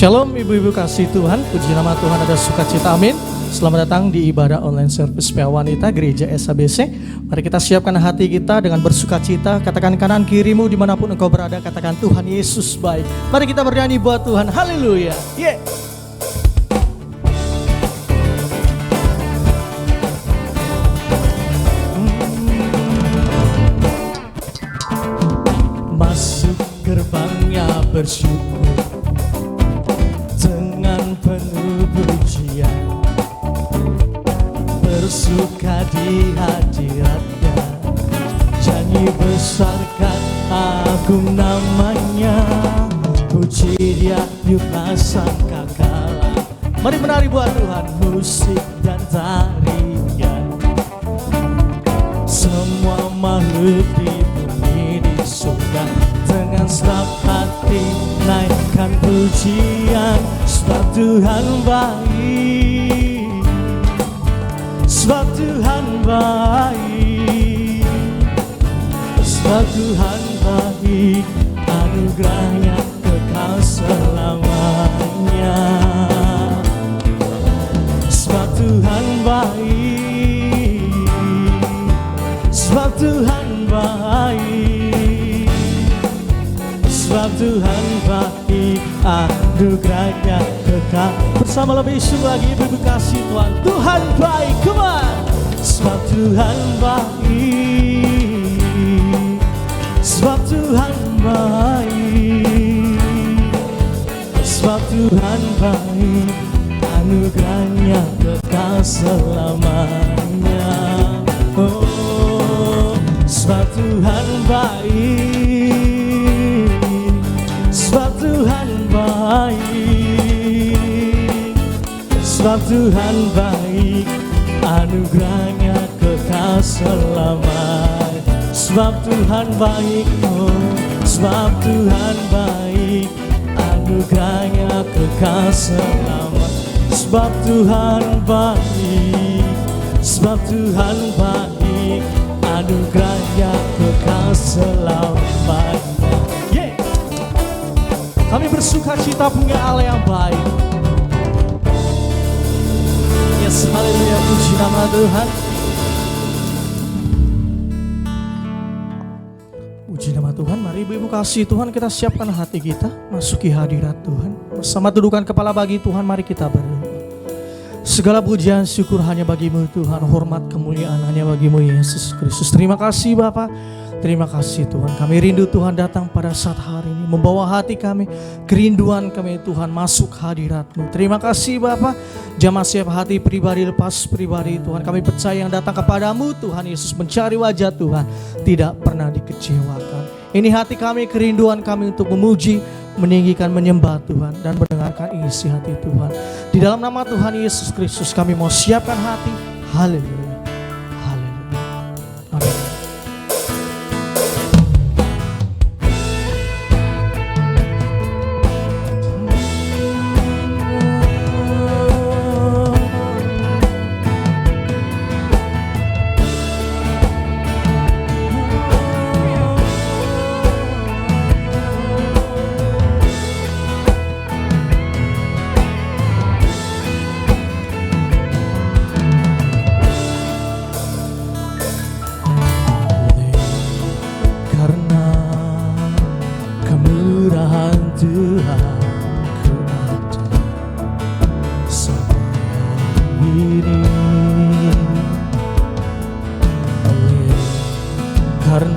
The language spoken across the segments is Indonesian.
Shalom ibu-ibu kasih Tuhan, puji nama Tuhan ada sukacita, amin. Selamat datang di ibadah online service PA Wanita Gereja SABC. Mari kita siapkan hati kita dengan bersukacita. Katakan kanan kirimu dimanapun engkau berada, katakan Tuhan Yesus baik. Mari kita bernyanyi buat Tuhan, haleluya. Yeah. Masuk gerbangnya bersyukur dengan penuh pujian, bersuka di hadiratnya, nyanyi besarkan agung namanya, puji dia yuka sangka kala. Mari menari buat Tuhan, musik dan tarian, semua makhluk di bumi di surga, dengan senang hati naikkan pujian, sebab Tuhan baik, sebab Tuhan baik, sebab Tuhan baik, anugerahnya kekal selamanya. Sebab Tuhan baik, sebab Tuhan baik, sebab Tuhan baik, anugerahnya kekal. Bersama lebih sungguh lagi ibu kasih Tuhan, Tuhan baik, come on. Sebab Tuhan baik, sebab Tuhan baik, sebab Tuhan baik, anugerahnya kekal selamanya. Oh, sebab Tuhan baik, sebab Tuhan baik, sebab Tuhan baik, anugerahnya kekal selamanya. Sebab Tuhan baik, oh, sebab Tuhan baik, anugerahnya kekal selamanya. Sebab Tuhan baik, sebab Tuhan baik, anugerahnya kekal selamanya. Yeah. Kami bersuka cita punya Allah yang baik. Yes, haleluya, puji nama Tuhan. Puji nama Tuhan. Mari ibu-ibu kasih Tuhan, kita siapkan hati kita masuki hadirat Tuhan. Bersama dudukan kepala bagi Tuhan, mari kita berdoa. Segala pujian syukur hanya bagimu Tuhan, hormat kemuliaan hanya bagimu Yesus Kristus. Terima kasih Bapa, terima kasih Tuhan. Kami rindu Tuhan datang pada saat hari ini, membawa hati kami, kerinduan kami Tuhan masuk hadirat-Mu. Terima kasih Bapa, jamaah siap hati pribadi lepas pribadi Tuhan. Kami percaya yang datang kepadamu Tuhan Yesus mencari wajah Tuhan, tidak pernah dikecewakan. Ini hati kami, kerinduan kami untuk memuji, meninggikan, menyembah Tuhan dan mendengarkan isi hati Tuhan. Di dalam nama Tuhan Yesus Kristus kami mau siapkan hati. Haleluya. Haleluya. Amin. Haleluya.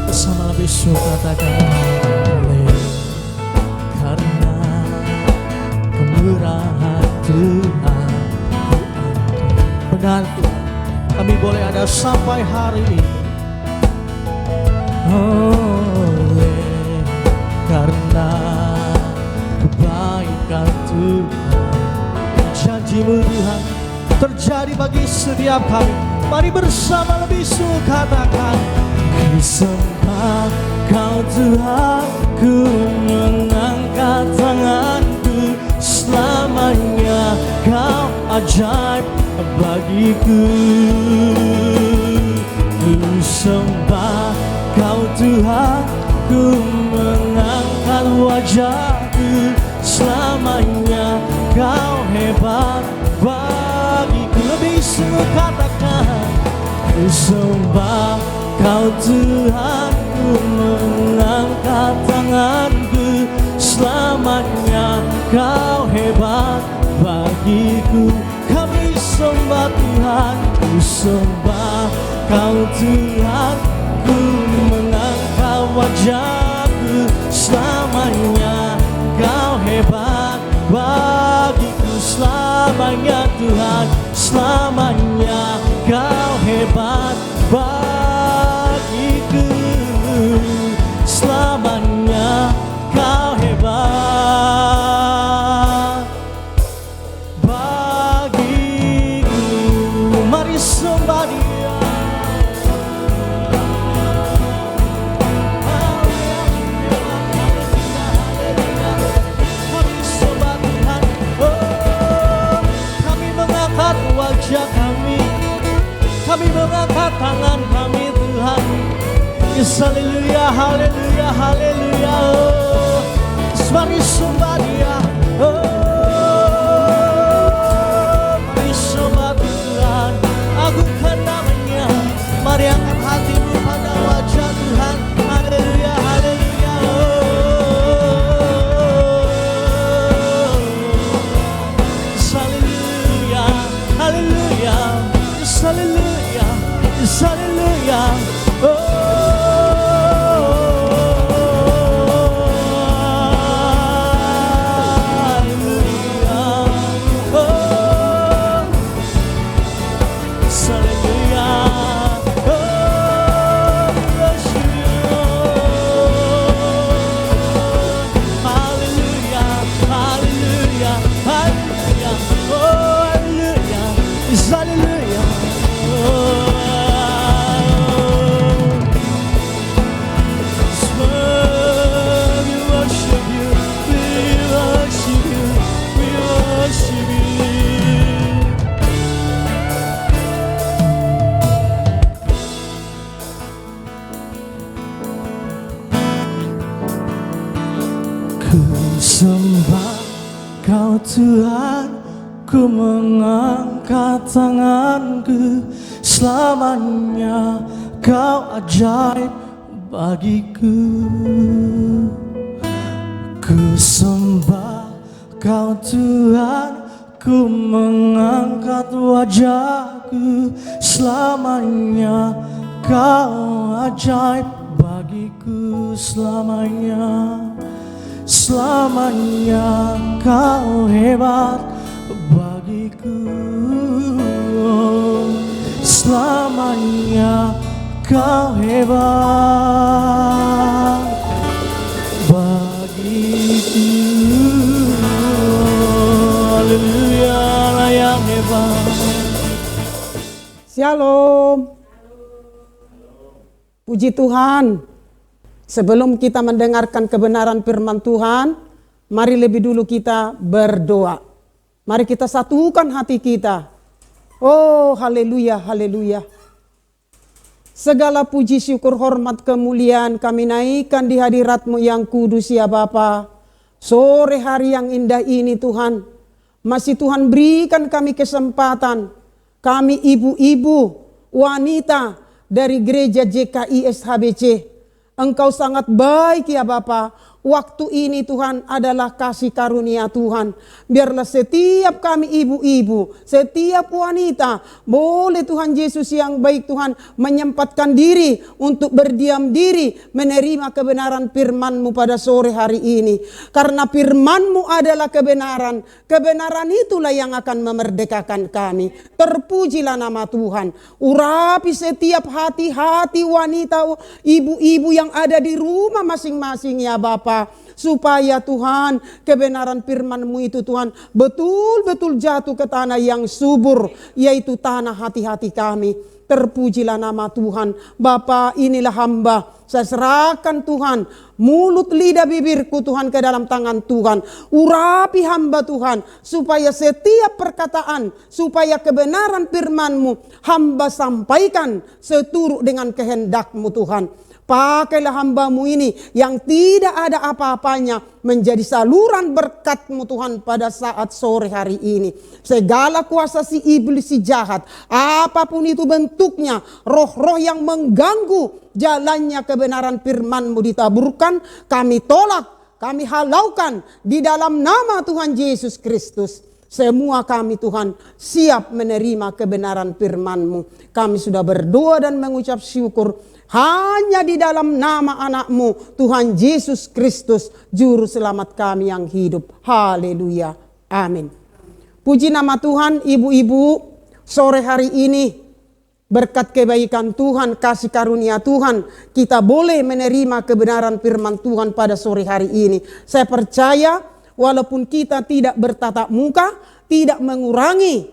Bersama lebih syukur katakan haleluya. curahan Tuhan. Benar Tuhan, kami boleh ada sampai hari ini oleh karena kebaikan Tuhan. Janji-Mu Tuhan terjadi bagi setiap kami. Mari bersama lebih sungguh katakan, ku sembah Kau Tuhan, ku mengangkat tanganku, selamanya Kau ajaib bagiku. Ku sembah Kau Tuhan, ku mengangkat wajahku, selamanya Kau hebat bagiku. Lebih sungguh katakan, ku sembah Kau Tuhan, ku mengangkat tanganku, selamanya Kau hebat bagiku. Kami sembah Tuhan, ku sembah Kau Tuhan, ku mengangkat wajahku, selamanya Kau hebat bagiku. Selamanya Tuhan, selamanya Kau hebat bagiku. Selamanya Kau hebat bagiku. Mari sembah Dia. Kami sembah Tuhan. Oh, kami mengangkat wajah kami, kami mengangkat tangan kami Tuhan. Yes, haleluya, haleluya, haleluya. Oh, mari sembah Dia. Oh, mari sembah Tuhan, agungkan namanya. Mari angkat hatimu pada wajah Tuhan. Haleluya, haleluya. Oh, haleluya, haleluya, haleluya, haleluya. Oh, sembah Kau Tuhan, ku mengangkat tanganku, selamanya Kau ajaib bagiku. Ku sembah Kau Tuhan, ku mengangkat wajahku, selamanya Kau ajaib bagiku. Selamanya, selamanya Kau hebat bagiku. Selamanya Kau hebat bagiku. Haleluya, Allah yang hebat. Shalom. Puji Tuhan. Sebelum kita mendengarkan kebenaran firman Tuhan, mari lebih dulu kita berdoa. Mari kita satukan hati kita. Oh, haleluya, haleluya. Segala puji, syukur, hormat, kemuliaan kami naikkan di hadirat-Mu yang kudus ya Bapa. Sore hari yang indah ini Tuhan, masih Tuhan berikan kami kesempatan. Kami ibu-ibu, wanita dari gereja JKI SHBC. Engkau sangat baik ya Bapa. waktu ini Tuhan adalah kasih karunia Tuhan. Biarlah setiap kami ibu-ibu, setiap wanita, boleh Tuhan Yesus yang baik Tuhan menyempatkan diri untuk berdiam diri menerima kebenaran firman-Mu pada sore hari ini. Karena firman-Mu adalah kebenaran. Kebenaran itulah yang akan memerdekakan kami. Terpujilah nama Tuhan. Urapi setiap hati-hati wanita, ibu-ibu yang ada di rumah masing-masing ya Bapa. Supaya Tuhan kebenaran firman-Mu itu Tuhan betul-betul jatuh ke tanah yang subur, yaitu tanah hati-hati kami. Terpujilah nama Tuhan. Bapa, inilah hamba. Saya serahkan Tuhan mulut, lidah, bibirku Tuhan ke dalam tangan Tuhan. Urapi hamba Tuhan supaya setiap perkataan, supaya kebenaran firman-Mu hamba sampaikan seturut dengan kehendak-Mu Tuhan. Pakailah hamba-Mu ini yang tidak ada apa-apanya menjadi saluran berkat-Mu Tuhan pada saat sore hari ini. Segala kuasa si iblis, si jahat, apapun itu bentuknya, roh-roh yang mengganggu jalannya kebenaran firman-Mu ditaburkan, kami tolak, kami halaukan di dalam nama Tuhan Yesus Kristus. Semua kami Tuhan siap menerima kebenaran firman-Mu. Kami sudah berdoa dan mengucap syukur hanya di dalam nama anak-Mu Tuhan Yesus Kristus, Juru Selamat kami yang hidup. Haleluya. Amin. Puji nama Tuhan. Ibu-ibu, sore hari ini berkat kebaikan Tuhan, kasih karunia Tuhan, kita boleh menerima kebenaran firman Tuhan pada sore hari ini. Saya percaya walaupun kita tidak bertatap muka, tidak mengurangi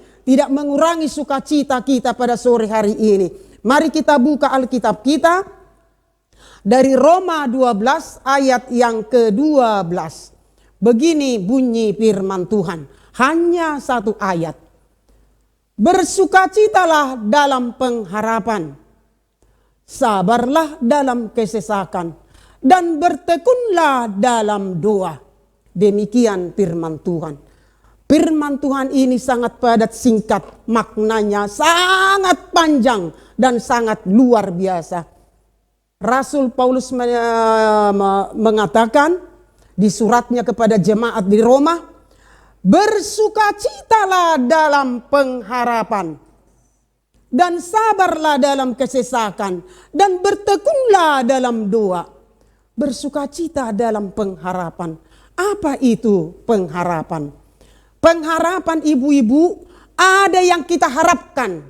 sukacita kita pada sore hari ini. Mari kita buka Alkitab kita dari Roma 12 ayat yang ke-12. Begini bunyi firman Tuhan, hanya satu ayat. Bersukacitalah dalam pengharapan, sabarlah dalam kesesakan, dan bertekunlah dalam doa. Demikian firman Tuhan. Firman Tuhan ini sangat padat, singkat, maknanya sangat panjang dan sangat luar biasa. Rasul Paulus mengatakan di suratnya kepada jemaat di Roma, bersukacitalah dalam pengharapan, dan sabarlah dalam kesesakan, dan bertekunlah dalam doa. Bersukacita dalam pengharapan. Apa itu pengharapan? Pengharapan ibu-ibu, ada yang kita harapkan,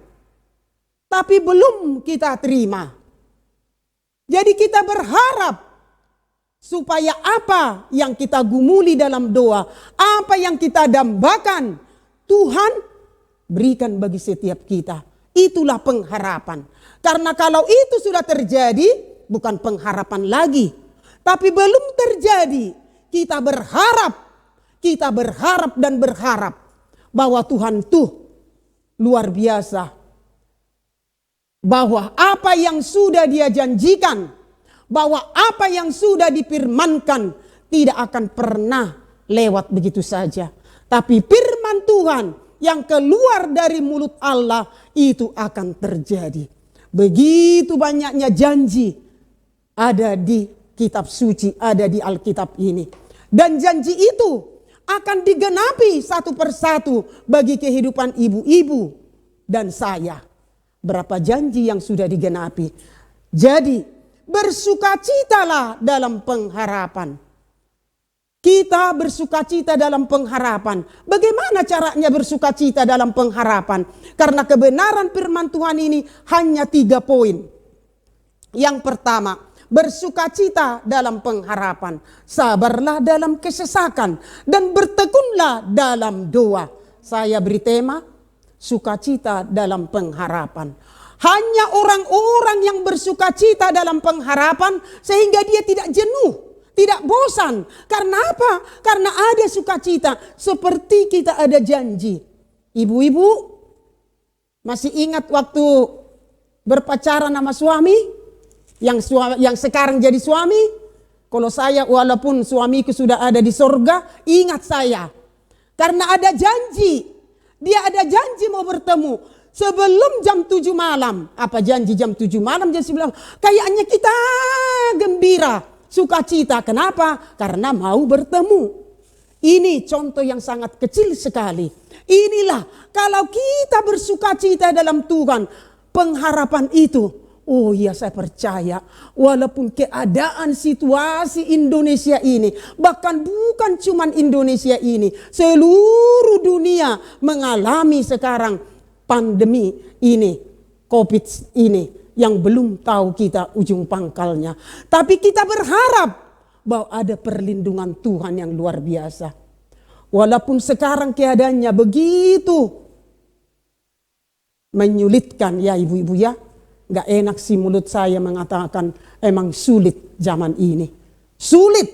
tapi belum kita terima. Jadi kita berharap supaya apa yang kita gumuli dalam doa, apa yang kita dambakan, Tuhan berikan bagi setiap kita. Itulah pengharapan. Karena kalau itu sudah terjadi, bukan pengharapan lagi. Tapi belum terjadi, kita berharap dan berharap bahwa Tuhan tuh luar biasa. Bahwa apa yang sudah Dia janjikan, bahwa apa yang sudah difirmankan tidak akan pernah lewat begitu saja. Tapi firman Tuhan yang keluar dari mulut Allah itu akan terjadi. Begitu banyaknya janji ada di kitab suci, ada di Alkitab ini. Dan janji itu akan digenapi satu persatu bagi kehidupan ibu-ibu dan saya. Berapa janji yang sudah digenapi. Jadi bersukacitalah dalam pengharapan. Kita bersukacita dalam pengharapan. Bagaimana caranya bersukacita dalam pengharapan? Karena kebenaran firman Tuhan ini hanya 3 poin. Yang pertama, bersukacita dalam pengharapan, sabarlah dalam kesesakan, dan bertekunlah dalam doa. Saya beri tema, sukacita dalam pengharapan. Hanya orang-orang yang bersukacita dalam pengharapan sehingga dia tidak jenuh, tidak bosan. Karena apa? Karena ada sukacita, seperti kita ada janji. Ibu-ibu masih ingat waktu berpacaran sama suami? Yang sekarang jadi suami, kalau saya walaupun suamiku sudah ada di sorga, ingat saya. Karena ada janji, dia ada janji mau bertemu sebelum jam 7 malam. Apa janji jam 7 malam, jam 9 malam? Kayaknya kita gembira sukacita. Kenapa? Karena mau bertemu. Ini contoh yang sangat kecil sekali. Inilah kalau kita bersukacita dalam Tuhan, pengharapan itu, oh iya saya percaya, walaupun keadaan situasi Indonesia ini, bahkan bukan cuma Indonesia ini, seluruh dunia mengalami sekarang pandemi ini, COVID ini, yang belum tahu kita ujung pangkalnya. Tapi kita berharap bahwa ada perlindungan Tuhan yang luar biasa. Walaupun sekarang keadaannya begitu menyulitkan ya ibu-ibu ya. Gak enak sih mulut saya mengatakan emang sulit zaman ini. Sulit.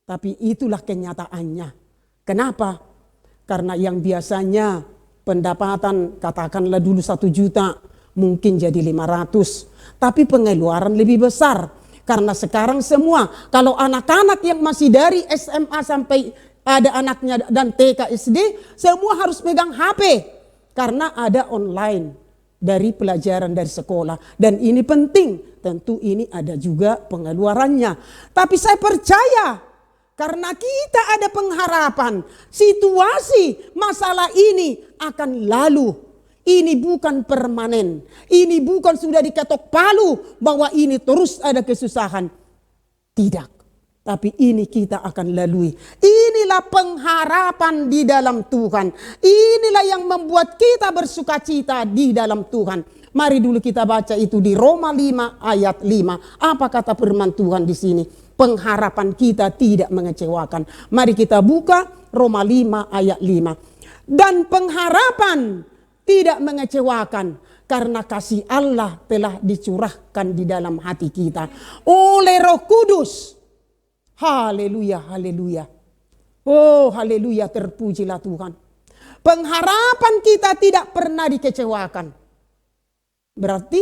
Tapi itulah kenyataannya. Kenapa? Karena yang biasanya pendapatan katakanlah dulu 1 juta mungkin jadi 500. Tapi pengeluaran lebih besar. Karena sekarang semua kalau anak-anak yang masih dari SMA sampai ada anaknya dan TK SD, semua harus pegang HP. Karena ada online dari pelajaran dari sekolah. Dan ini penting, tentu ini ada juga pengeluarannya. Tapi saya percaya, karena kita ada pengharapan, situasi masalah ini akan lalu. Ini bukan permanen. Ini bukan sudah diketok palu bahwa ini terus ada kesusahan. Tidak. Tapi ini kita akan lalui. Inilah pengharapan di dalam Tuhan. Inilah yang membuat kita bersukacita di dalam Tuhan. Mari dulu kita baca itu di Roma 5 ayat 5. Apa kata firman Tuhan di sini? Pengharapan kita tidak mengecewakan. Mari kita buka Roma 5 ayat 5. Dan pengharapan tidak mengecewakan. Karena kasih Allah telah dicurahkan di dalam hati kita oleh Roh Kudus. Haleluya, haleluya. Oh, haleluya, terpujilah Tuhan. Pengharapan kita tidak pernah dikecewakan. Berarti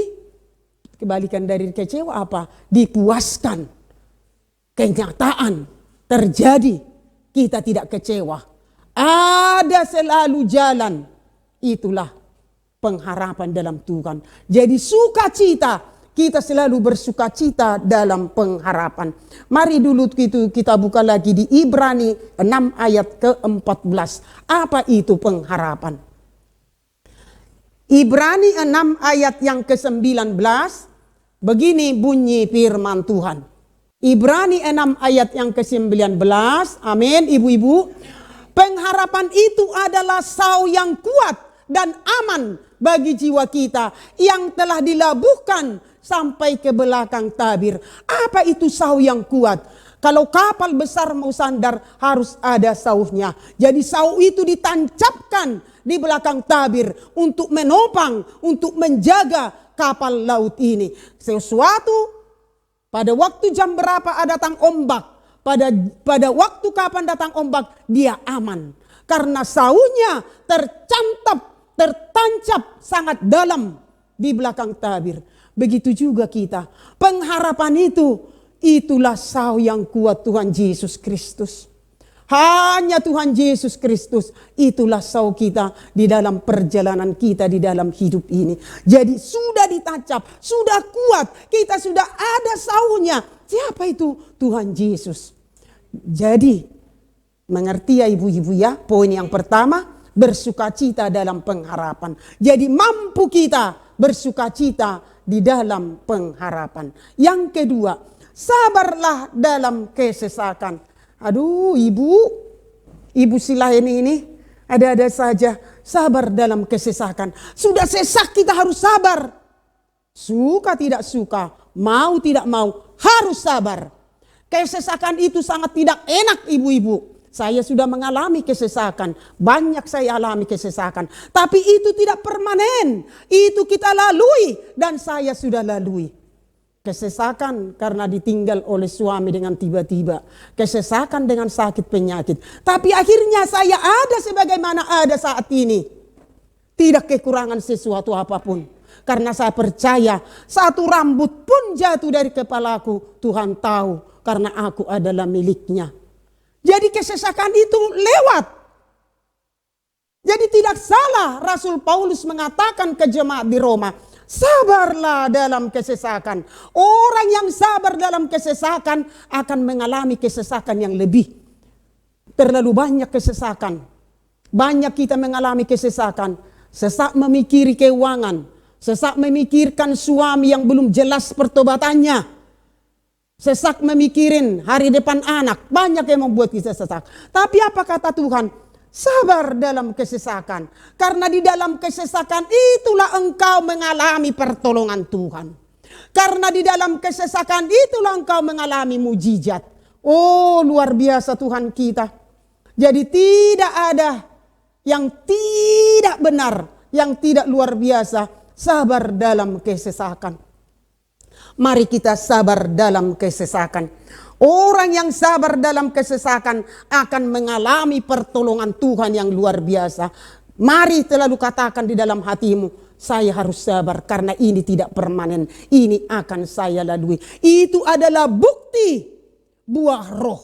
kebalikan dari kecewa apa? Dipuaskan. Kenyataan terjadi, kita tidak kecewa. Ada selalu jalan. Itulah pengharapan dalam Tuhan. Jadi sukacita. Kita selalu bersukacita dalam pengharapan. Mari dulu kita buka lagi di Ibrani 6 ayat ke-14. Apa itu pengharapan? Ibrani 6 ayat yang ke-19. Begini bunyi firman Tuhan. Ibrani 6 ayat yang ke-19. Amin ibu-ibu. Pengharapan itu adalah sau yang kuat dan aman bagi jiwa kita yang telah dilabuhkan sampai ke belakang tabir. Apa itu sau yang kuat? Kalau kapal besar mau sandar harus ada saunya. Jadi sau itu ditancapkan di belakang tabir untuk menopang, untuk menjaga kapal laut ini. Sesuatu pada waktu jam berapa datang ombak, pada waktu kapan datang ombak, dia aman. Karena saunya tertancap sangat dalam di belakang tabir. Begitu juga kita. Pengharapan itulah sau yang kuat Tuhan Yesus Kristus. Hanya Tuhan Yesus Kristus itulah sau kita di dalam perjalanan kita di dalam hidup ini. Jadi sudah ditancap, sudah kuat, kita sudah ada saunya. Siapa itu? Tuhan Yesus. Jadi mengerti ya ibu-ibu ya, poin yang pertama, bersukacita dalam pengharapan. Jadi mampu kita bersukacita di dalam pengharapan. Yang kedua, sabarlah dalam kesesakan. Aduh ibu silahin ini ada-ada saja. Sabar dalam kesesakan. Sudah sesak kita harus sabar. Suka tidak suka, mau tidak mau, harus sabar. Kesesakan itu sangat tidak enak ibu-ibu. Saya sudah mengalami kesesakan. Banyak saya alami kesesakan. Tapi itu tidak permanen. Itu kita lalui. Dan saya sudah lalui. Kesesakan karena ditinggal oleh suami dengan tiba-tiba. Kesesakan dengan sakit penyakit. Tapi akhirnya saya ada sebagaimana ada saat ini. Tidak kekurangan sesuatu apapun. Karena saya percaya satu rambut pun jatuh dari kepalaku. Tuhan tahu karena aku adalah miliknya. Jadi kesesakan itu lewat. Jadi tidak salah Rasul Paulus mengatakan ke jemaat di Roma. Sabarlah dalam kesesakan. Orang yang sabar dalam kesesakan akan mengalami kesesakan yang lebih. Terlalu banyak kesesakan. Banyak kita mengalami kesesakan. Sesak memikiri keuangan. Sesak memikirkan suami yang belum jelas pertobatannya. Sesak memikirin hari depan anak. Banyak yang membuat kita sesak. Tapi apa kata Tuhan? Sabar dalam kesesakan. Karena di dalam kesesakan itulah engkau mengalami pertolongan Tuhan. Karena di dalam kesesakan itulah engkau mengalami mujizat. Oh, luar biasa Tuhan kita. Jadi tidak ada yang tidak benar, yang tidak luar biasa. Sabar dalam kesesakan. Mari kita sabar dalam kesesakan. Orang yang sabar dalam kesesakan akan mengalami pertolongan Tuhan yang luar biasa. Mari selalu katakan di dalam hatimu, saya harus sabar karena ini tidak permanen. Ini akan saya lalui. Itu adalah bukti buah roh.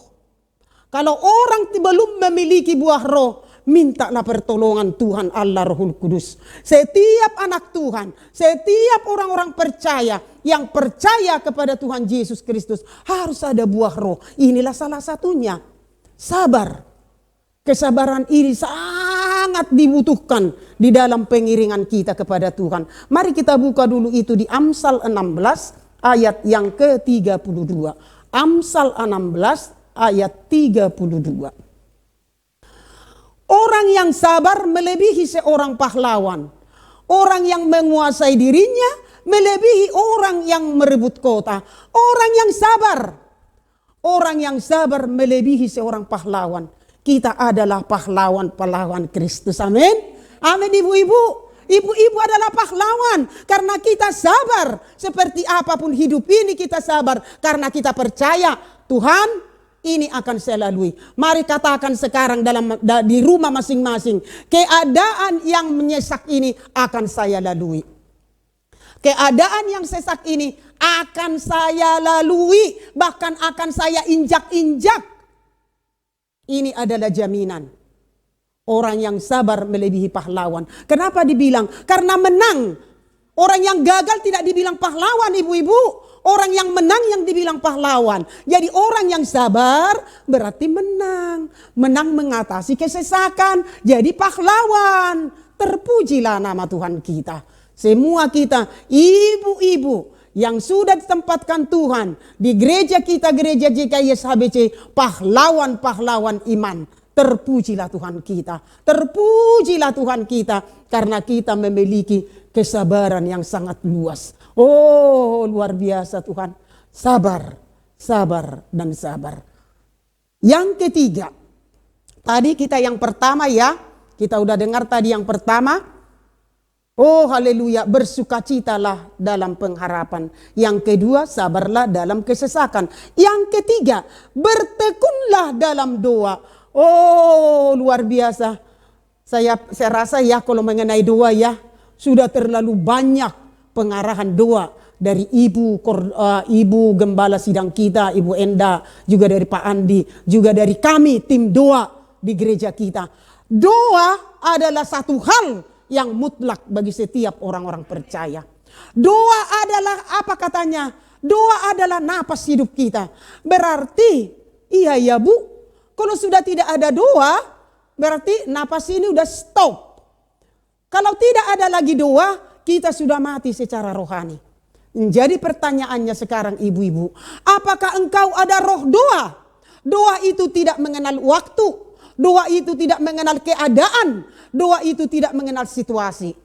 Kalau orang belum memiliki buah roh, mintalah pertolongan Tuhan Allah Rohul Kudus. Setiap anak Tuhan, setiap orang-orang percaya yang percaya kepada Tuhan Yesus Kristus harus ada buah roh. Inilah salah satunya. Sabar. Kesabaran ini sangat dibutuhkan di dalam pengiringan kita kepada Tuhan. Mari kita buka dulu itu di Amsal 16 ayat yang ke-32. Amsal 16 ayat 32. Orang yang sabar melebihi seorang pahlawan. Orang yang menguasai dirinya melebihi orang yang merebut kota. Orang yang sabar melebihi seorang pahlawan. Kita adalah pahlawan-pahlawan Kristus. Amin. Amin ibu-ibu. Ibu-ibu adalah pahlawan karena kita sabar. Seperti apapun hidup ini kita sabar karena kita percaya Tuhan ini akan saya lalui. Mari katakan sekarang di rumah masing-masing. Keadaan yang menyesak ini akan saya lalui. Keadaan yang sesak ini akan saya lalui. Bahkan akan saya injak-injak. Ini adalah jaminan. Orang yang sabar melebihi pahlawan. Kenapa dibilang? Karena menang. Orang yang gagal tidak dibilang pahlawan ibu-ibu. Orang yang menang yang dibilang pahlawan. Jadi orang yang sabar berarti menang. Menang mengatasi kesesakan. Jadi pahlawan. Terpujilah nama Tuhan kita. Semua kita ibu-ibu yang sudah ditempatkan Tuhan di gereja kita, gereja JKIS HBC, pahlawan-pahlawan iman. Terpujilah Tuhan kita. Terpujilah Tuhan kita karena kita memiliki kesabaran yang sangat luas. Oh, luar biasa Tuhan. Sabar, sabar, dan sabar. Yang ketiga, tadi kita yang pertama ya, kita udah dengar tadi yang pertama. Oh haleluya, bersukacitalah dalam pengharapan. Yang kedua, sabarlah dalam kesesakan. Yang ketiga, bertekunlah dalam doa. Oh luar biasa. Saya rasa ya kalau mengenai doa ya, sudah terlalu banyak pengarahan doa dari ibu gembala sidang kita, Ibu Enda, juga dari Pak Andi, juga dari kami tim doa di gereja kita. Doa adalah satu hal yang mutlak bagi setiap orang-orang percaya. Doa adalah apa katanya? Doa adalah napas hidup kita. Berarti iya ya Bu, kalau sudah tidak ada doa, berarti napas ini udah stop. Kalau tidak ada lagi doa, kita sudah mati secara rohani. Jadi pertanyaannya sekarang ibu-ibu, apakah engkau ada roh doa? Doa itu tidak mengenal waktu. Doa itu tidak mengenal keadaan. Doa itu tidak mengenal situasi.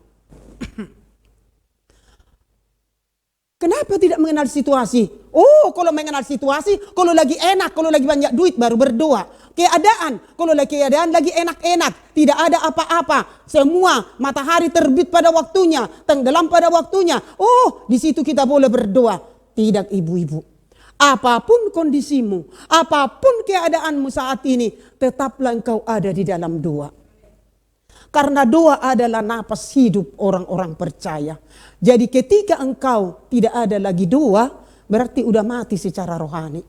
Kenapa tidak mengenal situasi? Oh, kalau mengenal situasi, kalau lagi enak, kalau lagi banyak duit baru berdoa. Keadaan, kalau lagi keadaan lagi enak-enak, tidak ada apa-apa. Semua matahari terbit pada waktunya, tenggelam pada waktunya. Oh, di situ kita boleh berdoa. Tidak ibu-ibu. Apapun kondisimu, apapun keadaanmu saat ini, tetaplah engkau ada di dalam doa. Karena doa adalah napas hidup orang-orang percaya. Jadi ketika engkau tidak ada lagi doa, berarti udah mati secara rohani.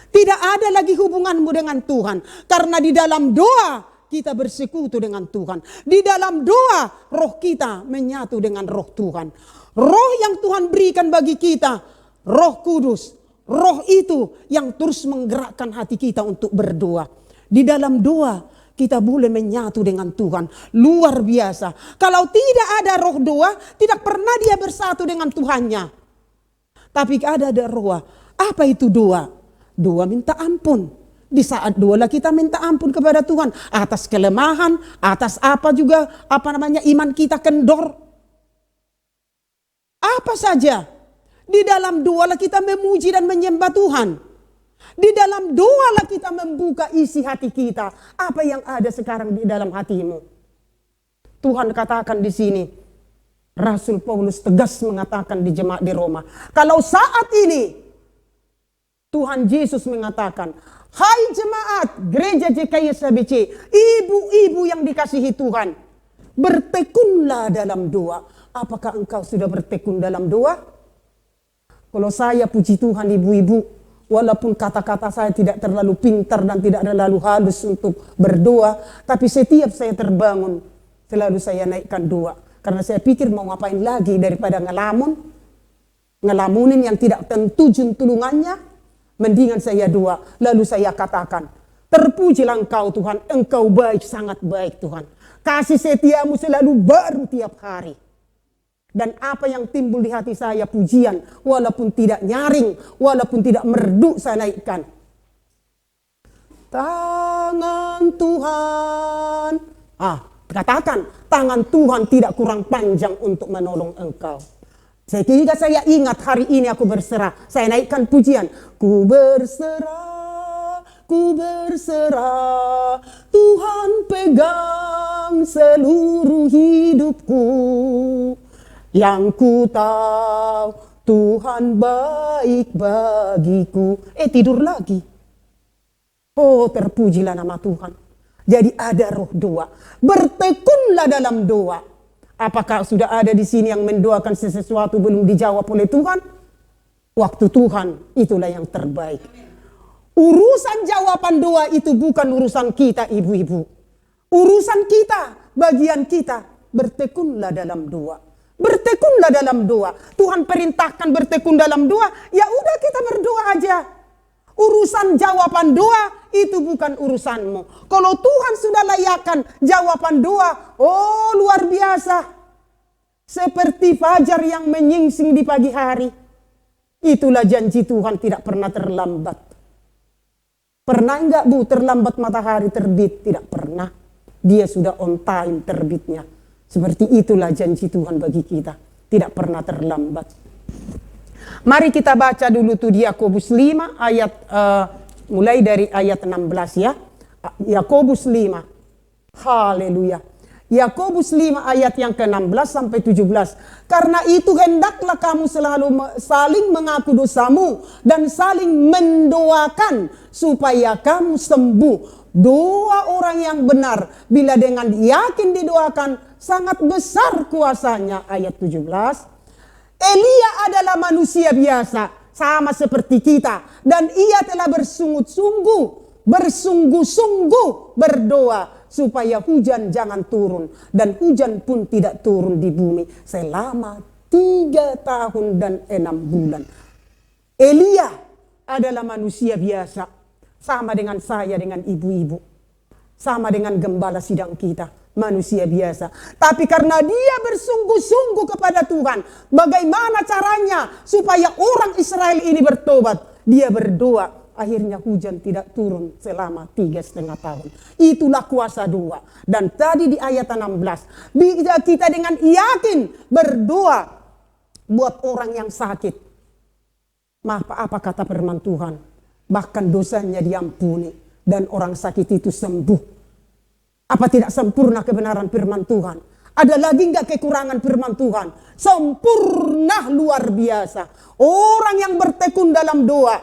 Tidak ada lagi hubunganmu dengan Tuhan. Karena di dalam doa, kita bersekutu dengan Tuhan. Di dalam doa roh kita menyatu dengan roh Tuhan. Roh yang Tuhan berikan bagi kita, Roh Kudus. Roh itu yang terus menggerakkan hati kita untuk berdoa. Di dalam doa kita boleh menyatu dengan Tuhan. Luar biasa. Kalau tidak ada roh doa, tidak pernah dia bersatu dengan Tuhannya. Tapi ada roh. Apa itu doa? Doa minta ampun. Di saat doa kita minta ampun kepada Tuhan atas kelemahan, atas apa juga iman kita kendor. Apa saja. Di dalam doa kita memuji dan menyembah Tuhan. Di dalam doa kita membuka isi hati kita. Apa yang ada sekarang di dalam hatimu? Tuhan katakan di sini, Rasul Paulus tegas mengatakan di jemaat di Roma, kalau saat ini Tuhan Yesus mengatakan, hai jemaat gereja JKYSHBC, ibu-ibu yang dikasihi Tuhan, bertekunlah dalam doa. Apakah engkau sudah bertekun dalam doa? Kalau saya puji Tuhan ibu-ibu, walaupun kata-kata saya tidak terlalu pintar dan tidak terlalu halus untuk berdoa, tapi setiap saya terbangun, selalu saya naikkan doa. Karena saya pikir mau ngapain lagi daripada ngelamunin yang tidak tentu juntulungannya. Mendingan saya doa, lalu saya katakan, terpujilah engkau Tuhan, engkau baik, sangat baik Tuhan. Kasih setiamu selalu baru tiap hari. Dan apa yang timbul di hati saya pujian, walaupun tidak nyaring, walaupun tidak merdu saya naikkan. Tangan Tuhan. Katakan, tangan Tuhan tidak kurang panjang untuk menolong engkau. Sehingga saya ingat hari ini aku berserah. Saya naikkan pujian. Ku berserah, Tuhan pegang seluruh hidupku. Yang ku tahu Tuhan baik bagiku. Tidur lagi. Oh, terpujilah nama Tuhan. Jadi ada roh doa. Bertekunlah dalam doa. Apakah sudah ada di sini yang mendoakan sesuatu belum dijawab oleh Tuhan? Waktu Tuhan itulah yang terbaik. Urusan jawaban doa itu bukan urusan kita ibu-ibu. Urusan kita, bagian kita, bertekunlah dalam doa. Bertekunlah dalam doa. Tuhan perintahkan bertekun dalam doa, ya udah kita berdoa aja. Urusan jawaban doa itu bukan urusanmu. Kalau Tuhan sudah layakkan jawaban doa, oh luar biasa. Seperti fajar yang menyingsing di pagi hari. Itulah janji Tuhan tidak pernah terlambat. Pernah enggak Bu terlambat matahari terbit? Tidak pernah. Dia sudah on time terbitnya. Seperti itulah janji Tuhan bagi kita. Tidak pernah terlambat. Mari kita baca dulu tuh di Yakobus 5 ayat mulai dari ayat 16 ya. Yakobus 5. Haleluya. Yakobus 5 ayat yang ke-16 sampai 17. Karena itu hendaklah kamu selalu saling mengaku dosamu dan saling mendoakan supaya kamu sembuh. Doa orang yang benar bila dengan yakin didoakan sangat besar kuasanya. Ayat 17. Elia adalah manusia biasa, sama seperti kita. Dan ia telah bersungguh-sungguh berdoa supaya hujan jangan turun. Dan hujan pun tidak turun di bumi selama 3 tahun dan 6 bulan. Elia adalah manusia biasa, sama dengan saya, dengan ibu-ibu. Sama dengan gembala sidang kita. Manusia biasa. Tapi karena dia bersungguh-sungguh kepada Tuhan. Bagaimana caranya supaya orang Israel ini bertobat? Dia berdoa. Akhirnya hujan tidak turun selama 3,5 tahun. Itulah kuasa doa. Dan tadi di ayat 16. Bila kita dengan yakin berdoa buat orang yang sakit. Apa kata firman Tuhan? Bahkan dosanya diampuni. Dan orang sakit itu sembuh. Apa tidak sempurna kebenaran firman Tuhan? Ada lagi enggak kekurangan firman Tuhan? Sempurna luar biasa. Orang yang bertekun dalam doa,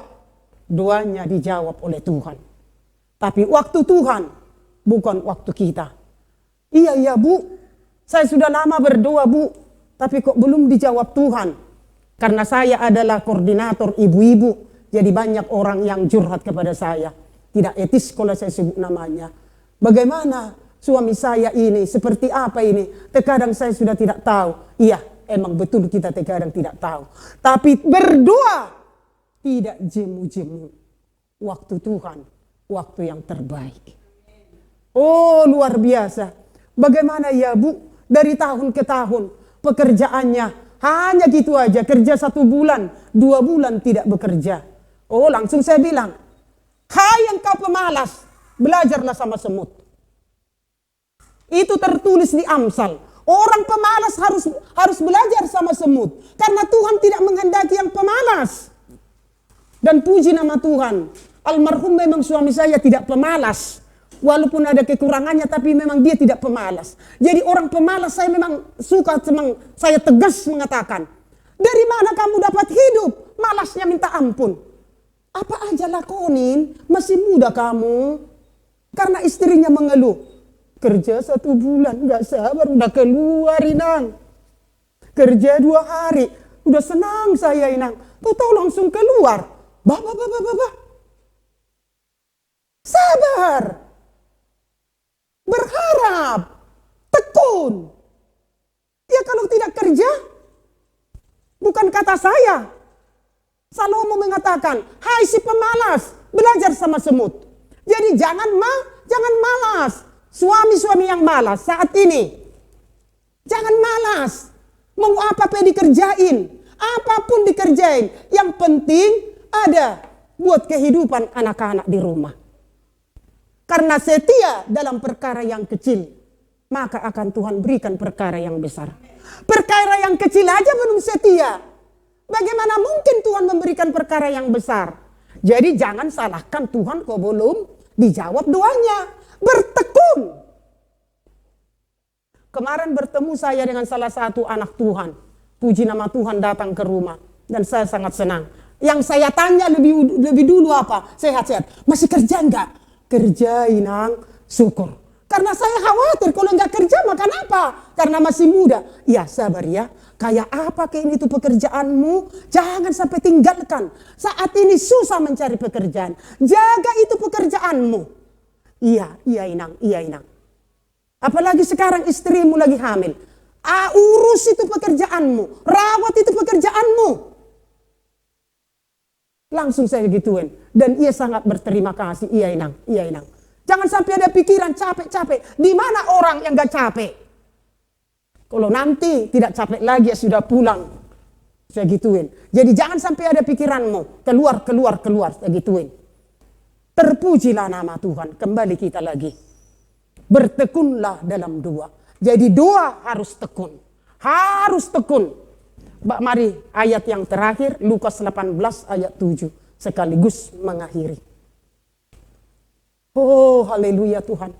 doanya dijawab oleh Tuhan. Tapi waktu Tuhan, bukan waktu kita. Iya Bu, saya sudah lama berdoa Bu, tapi kok belum dijawab Tuhan. Karena saya adalah koordinator ibu-ibu, jadi banyak orang yang curhat kepada saya. Tidak etis kalau saya sebut namanya. Bagaimana suami saya ini, seperti apa ini? Terkadang saya sudah tidak tahu. Iya, emang betul kita terkadang tidak tahu. Tapi berdoa tidak jemu-jemu. Waktu Tuhan, waktu yang terbaik. Oh, luar biasa. Bagaimana ya Bu, dari tahun ke tahun pekerjaannya hanya gitu aja, kerja 1 bulan, 2 bulan tidak bekerja. Oh, langsung saya bilang, hai engkau pemalas, belajarlah sama semut. Itu tertulis di Amsal. Orang pemalas harus belajar sama semut. Karena Tuhan tidak menghendaki yang pemalas. Dan puji nama Tuhan, almarhum memang suami saya tidak pemalas. Walaupun ada kekurangannya, tapi memang dia tidak pemalas. Jadi orang pemalas saya memang suka, saya tegas mengatakan, dari mana kamu dapat hidup? Malasnya minta ampun. Apa aja lakonin, masih muda kamu. Karena istrinya mengeluh. Kerja 1 bulan, gak sabar, udah keluar Inang. Kerja 2 hari, udah senang saya Inang. Tahu langsung keluar. Bah. Sabar. Berharap, tekun. Ya kalau tidak kerja, bukan kata saya. Salomo mengatakan, hai si pemalas, belajar sama semut. Jadi jangan malas. Suami-suami yang malas saat ini, jangan malas. Mau apa dikerjain, apapun dikerjain. Yang penting ada buat kehidupan anak-anak di rumah. Karena setia dalam perkara yang kecil, maka akan Tuhan berikan perkara yang besar. Perkara yang kecil aja belum setia. Bagaimana mungkin Tuhan memberikan perkara yang besar? Jadi jangan salahkan Tuhan kok belum dijawab doanya. Bertekun. Kemarin bertemu saya dengan salah satu anak Tuhan. Puji nama Tuhan datang ke rumah. Dan saya sangat senang. Yang saya tanya lebih dulu apa? Sehat-sehat. Masih kerja enggak? Kerja Inang, syukur. Karena saya khawatir kalau enggak kerja makan apa? Karena masih muda. Ya sabar ya. Kayak apa kayak itu pekerjaanmu? Jangan sampai tinggalkan. Saat ini susah mencari pekerjaan. Jaga itu pekerjaanmu. Iya Inang. Apalagi sekarang istrimu lagi hamil. Urus itu pekerjaanmu. Rawat itu pekerjaanmu. Langsung saya gituin. Dan ia sangat berterima kasih. Iya Inang. Jangan sampai ada pikiran capek. Di mana orang yang gak capek? Kalau nanti tidak capek lagi ya sudah pulang. Saya gituin. Jadi jangan sampai ada pikiranmu. Keluar. Saya gituin. Terpujilah nama Tuhan. Kembali kita lagi. Bertekunlah dalam doa. Jadi doa harus tekun. Mari ayat yang terakhir, Lukas 18 ayat 7. Sekaligus mengakhiri. Oh haleluya Tuhan.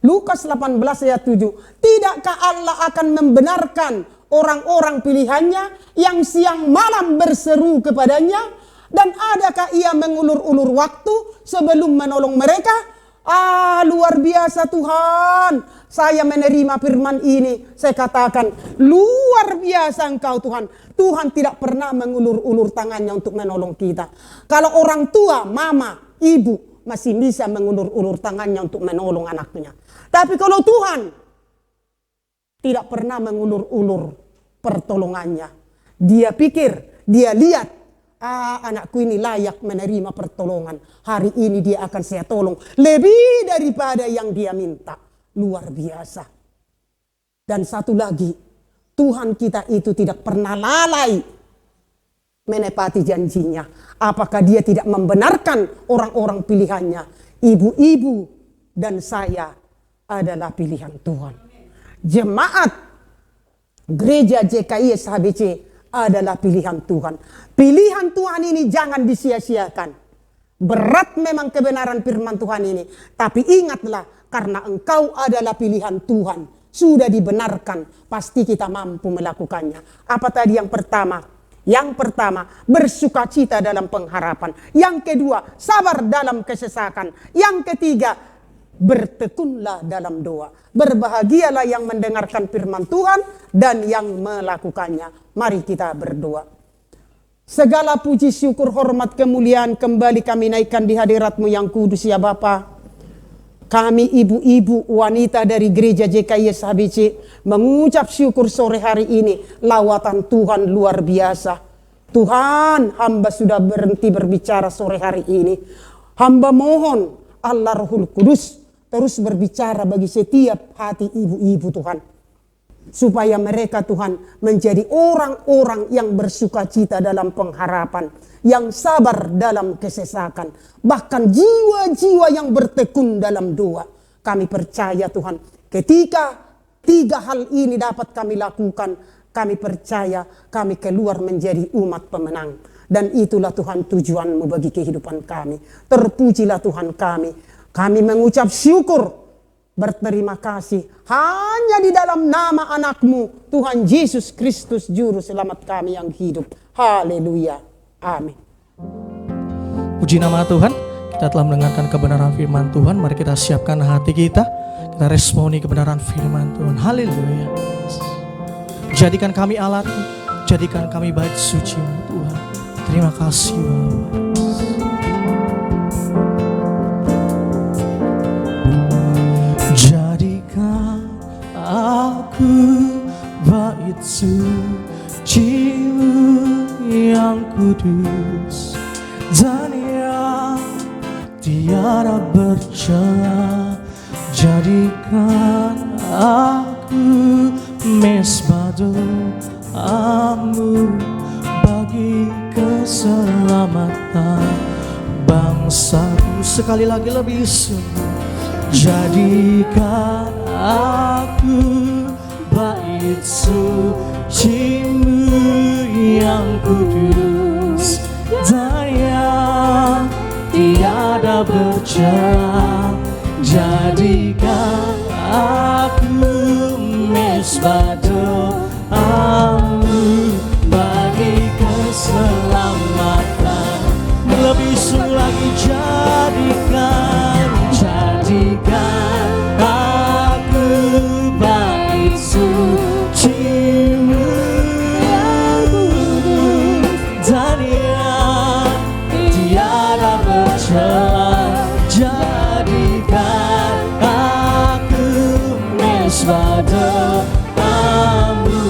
Lukas 18 ayat 7. Tidakkah Allah akan membenarkan orang-orang pilihannya yang siang malam berseru kepadanya? Dan adakah ia mengulur-ulur waktu sebelum menolong mereka? Luar biasa Tuhan. Saya menerima firman ini. Saya katakan, luar biasa engkau Tuhan. Tuhan tidak pernah mengulur-ulur tangannya untuk menolong kita. Kalau orang tua, mama, ibu masih bisa mengulur-ulur tangannya untuk menolong anaknya. Tapi kalau Tuhan tidak pernah mengulur-ulur pertolongannya. Dia pikir, dia lihat, anakku ini layak menerima pertolongan. Hari ini dia akan saya tolong lebih daripada yang dia minta. Luar biasa. Dan satu lagi, Tuhan kita itu tidak pernah lalai menepati janjinya. Apakah dia tidak membenarkan orang-orang pilihannya? Ibu-ibu dan saya adalah pilihan Tuhan. Jemaat gereja JKI SHBC adalah pilihan Tuhan. Pilihan Tuhan ini jangan disia-siakan. Berat memang kebenaran firman Tuhan ini. Tapi ingatlah, karena engkau adalah pilihan Tuhan. Sudah dibenarkan, pasti kita mampu melakukannya. Apa tadi yang pertama? Yang pertama, bersukacita dalam pengharapan. Yang kedua, sabar dalam kesesakan. Yang ketiga, bertekunlah dalam doa. Berbahagialah yang mendengarkan firman Tuhan dan yang melakukannya. Mari kita berdoa. Segala puji, syukur, hormat, kemuliaan kembali kami naikkan di hadirat-Mu yang kudus ya Bapa. kami ibu-ibu wanita dari gereja JKI SHBC mengucap syukur sore hari ini. Lawatan Tuhan luar biasa. Tuhan, hamba sudah berhenti berbicara sore hari ini. Hamba mohon Allah Rohul Kudus terus berbicara bagi setiap hati ibu-ibu Tuhan. Supaya mereka Tuhan menjadi orang-orang yang bersuka cita dalam pengharapan. Yang sabar dalam kesesakan. Bahkan jiwa-jiwa yang bertekun dalam doa. Kami percaya Tuhan, ketika 3 hal ini dapat kami lakukan, kami percaya kami keluar menjadi umat pemenang. Dan itulah Tuhan tujuan-Mu bagi kehidupan kami. Terpujilah Tuhan kami. Kami mengucap syukur, berterima kasih hanya di dalam nama anak-Mu, Tuhan Yesus Kristus Juru Selamat kami yang hidup. Haleluya. Amin. Puji nama Tuhan, kita telah mendengarkan kebenaran firman Tuhan. Mari kita siapkan hati kita, kita responi kebenaran firman Tuhan. Haleluya. Jadikan kami alat, jadikan kami bait suci Tuhan. Terima kasih Bapa. Jadikan aku bait suci-Mu yang kudus dan yang tiada bercela. Jadikan aku mesbah doa-Mu bagi keselamatan bangsa-Ku. Sekali lagi lebih sungguh. Jadikan aku bait suci-Mu yang kudus dan yang tiada bercela. Jadikan aku mesbah doa-Mu bagi keselamatan. Lebih sungguh lagi jadikan aku bait suci-Mu dan yang tiada bercela. Jadikan aku mesbah doa-Mu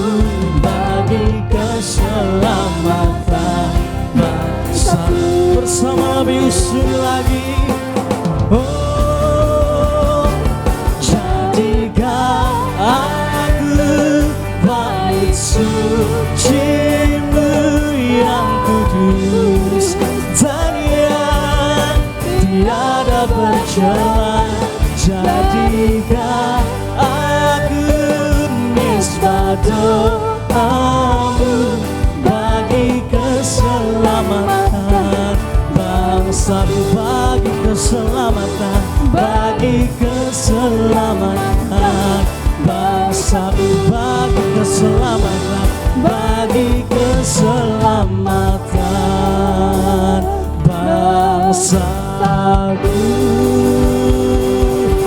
bagi keselamatan bangsa-Ku. Bersama lebih sungguh lagi. Oh, jadikan aku bait suci-Mu yang kudus dan yang tiada bercela. Jadikan aku mesbah doa-Mu bagi keselamatan bangsa-Ku, bagi keselamatan, bagi keselamatan bangsa-Ku, bagi keselamatan, bagi keselamatan bangsa-Ku.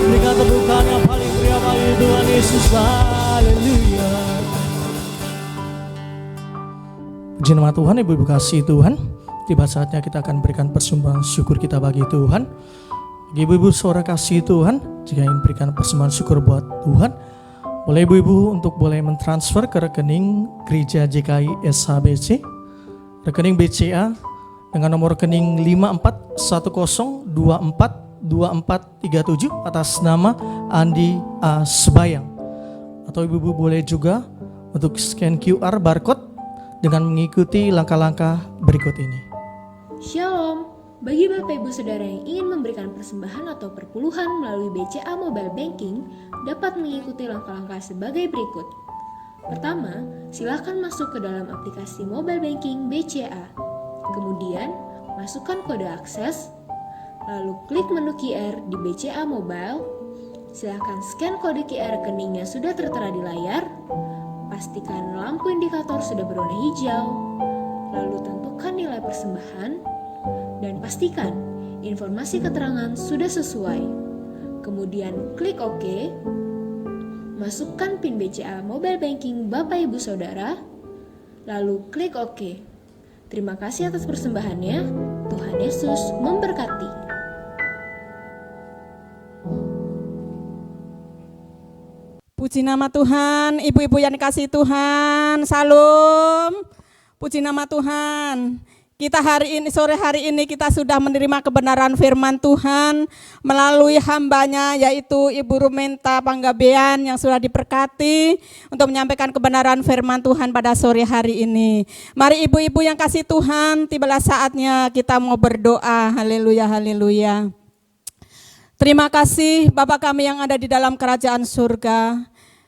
Berikan tepukan yang paling meriah bagi Tuhan Yesus. Haleluya. Puji nama Tuhan. Ibu-ibu kasih Tuhan, tiba saatnya kita akan berikan persembahan syukur kita bagi Tuhan. Bagi ibu-ibu saudara kasih Tuhan, jika ingin berikan persembahan syukur buat Tuhan, boleh ibu-ibu untuk boleh mentransfer ke rekening Gereja JKI SHBC, rekening BCA dengan nomor rekening 5410242437 atas nama Andi A. Sebayang. Atau ibu-ibu boleh juga untuk scan QR barcode dengan mengikuti langkah-langkah berikut ini. Shalom, bagi Bapak Ibu Saudara yang ingin memberikan persembahan atau perpuluhan melalui BCA Mobile Banking dapat mengikuti langkah-langkah sebagai berikut. Pertama, silakan masuk ke dalam aplikasi Mobile Banking BCA. Kemudian, masukkan kode akses, lalu klik menu QR di BCA Mobile. Silakan scan kode QR rekening yang sudah tertera di layar. Pastikan lampu indikator sudah berwarna hijau. Lalu tentukan nilai persembahan dan pastikan informasi keterangan sudah sesuai. Kemudian klik OK. Masukkan PIN BCA Mobile Banking Bapak Ibu Saudara. Lalu klik OK. Terima kasih atas persembahannya. Tuhan Yesus memberkati. Puji nama Tuhan, ibu-ibu yang dikasihi Tuhan, salam. Puji nama Tuhan. Kita hari ini, sore hari ini kita sudah menerima kebenaran firman Tuhan melalui hambanya yaitu Ibu Rumenta Panggabean yang sudah diberkati untuk menyampaikan kebenaran firman Tuhan pada sore hari ini. Mari ibu-ibu yang kasih Tuhan, tibalah saatnya kita mau berdoa. Haleluya, haleluya. Terima kasih Bapa kami yang ada di dalam kerajaan surga.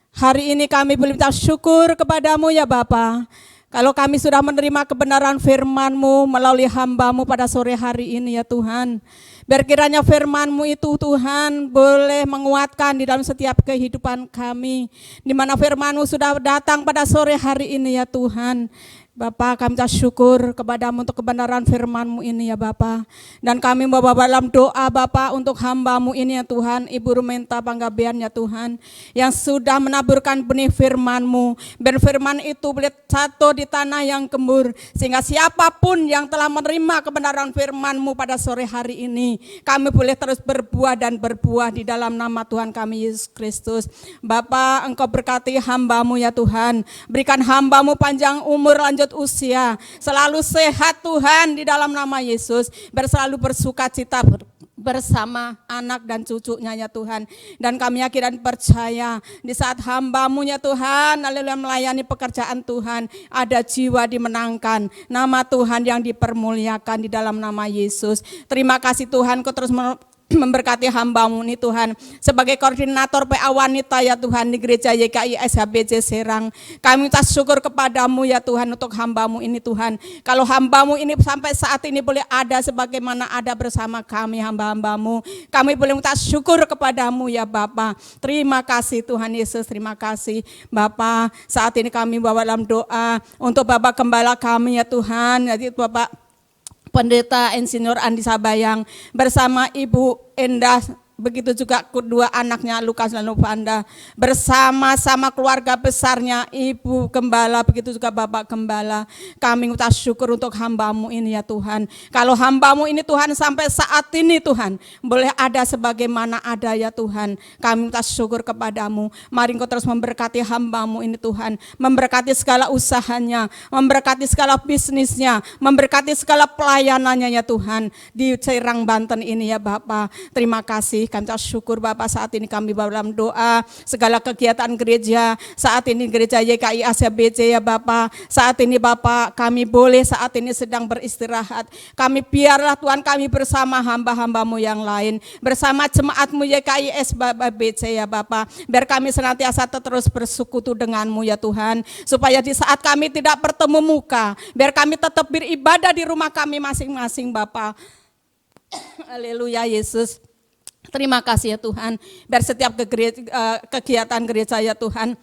Hari ini kami boleh minta syukur kepadamu ya Bapa. Kalau kami sudah menerima kebenaran firman-Mu melalui hamba-Mu pada sore hari ini ya Tuhan. Biar kiranya firman-Mu itu Tuhan boleh menguatkan di dalam setiap kehidupan kami. Di mana firman-Mu sudah datang pada sore hari ini ya Tuhan. Bapa, kami syukur kepadamu untuk kebenaran firman-Mu ini ya Bapa. Dan kami membawa dalam doa Bapa untuk hamba-Mu ini ya Tuhan, Ibu Rumenta Panggabean ya Tuhan, yang sudah menaburkan benih firman-Mu. Dan firman itu boleh jatuh di tanah yang gembur, sehingga siapapun yang telah menerima kebenaran firman-Mu pada sore hari ini, kami boleh terus berbuah dan berbuah di dalam nama Tuhan kami Yesus Kristus. Bapa, Engkau berkati hamba-Mu ya Tuhan, berikan hamba-Mu panjang umur, lanjut usia, selalu sehat Tuhan di dalam nama Yesus, berselalu bersuka cita bersama anak dan cucunya ya Tuhan. Dan kami yakin dan percaya di saat hamba-Mu ya Tuhan, haleluya, melayani pekerjaan Tuhan, ada jiwa dimenangkan, nama Tuhan yang dipermuliakan di dalam nama Yesus. Terima kasih Tuhan, Kau terus memberkati hamba-Mu ini Tuhan, sebagai koordinator PA wanita ya Tuhan di gereja YKI SHBC Serang. Kami minta syukur kepadamu ya Tuhan untuk hamba-Mu ini Tuhan. Kalau hamba-Mu ini sampai saat ini boleh ada sebagaimana ada bersama kami hamba-hamba-Mu, kami boleh minta syukur kepadamu ya Bapa. Terima kasih Tuhan Yesus, terima kasih Bapa. Saat ini kami bawa dalam doa untuk Bapak Gembala kami ya Tuhan, jadi Bapak Pendeta Insinyur Andi Sabayang bersama Ibu Endah, begitu juga kedua anaknya Lukas dan Novanda, bersama-sama keluarga besarnya Ibu Gembala, begitu juga Bapak Gembala. Kami minta syukur untuk hamba-Mu ini ya Tuhan. Kalau hamba-Mu ini Tuhan sampai saat ini Tuhan boleh ada sebagaimana ada ya Tuhan, kami minta syukur kepadamu. Mari Engkau terus memberkati hamba-Mu ini Tuhan, memberkati segala usahanya, memberkati segala bisnisnya, memberkati segala pelayanannya ya Tuhan di Serang Banten ini ya Bapak. Terima kasih. Kami syukur Bapak, saat ini kami dalam doa segala kegiatan gereja, saat ini gereja YKI SHBC ya Bapak, saat ini Bapak kami boleh saat ini sedang beristirahat. Kami biarlah Tuhan kami bersama hamba-hamba-Mu yang lain, bersama jemaat-Mu YKI SHBC ya Bapak, biar kami senantiasa terus bersekutu dengan-Mu ya Tuhan, supaya di saat kami tidak bertemu muka, biar kami tetap beribadah di rumah kami masing-masing Bapak. Haleluya Yesus. Terima kasih ya Tuhan, biar setiap kegiatan gereja ya Tuhan,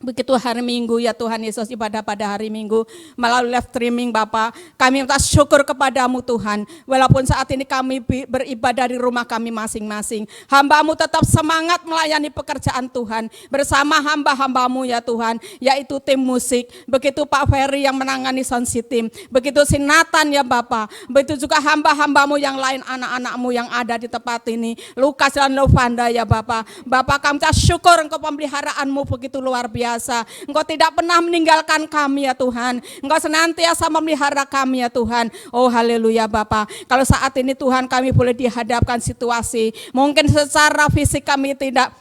begitu hari Minggu ya Tuhan Yesus, ibadah pada hari Minggu melalui live streaming Bapak, kami minta syukur kepadamu Tuhan. Walaupun saat ini kami beribadah di rumah kami masing-masing, hamba-Mu tetap semangat melayani pekerjaan Tuhan bersama hamba-hamba-Mu ya Tuhan, yaitu tim musik, begitu Pak Ferry yang menangani sound system, begitu si Nathan ya Bapak, begitu juga hamba-hamba-Mu yang lain, anak-anak-Mu yang ada di tempat ini, Lukas dan Lovanda ya Bapak. Bapak kami minta syukur Engkau pemeliharaan-Mu begitu luar biasa. Engkau tidak pernah meninggalkan kami ya Tuhan. Engkau senantiasa memelihara kami ya Tuhan. Oh haleluya Bapak. Kalau saat ini Tuhan kami boleh dihadapkan situasi, mungkin secara fisik kami tidak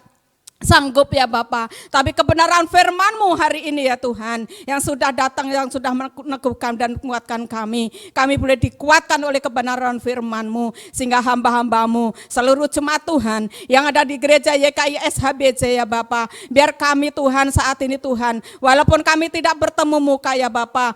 sanggup ya Bapak, tapi kebenaran firman-Mu hari ini ya Tuhan, yang sudah datang, yang sudah meneguhkan dan menguatkan kami boleh dikuatkan oleh kebenaran firman-Mu, sehingga hamba-hamba-Mu, seluruh jemaat Tuhan yang ada di gereja YKI SHBC ya Bapak, biar kami Tuhan saat ini Tuhan, walaupun kami tidak bertemu muka ya Bapak,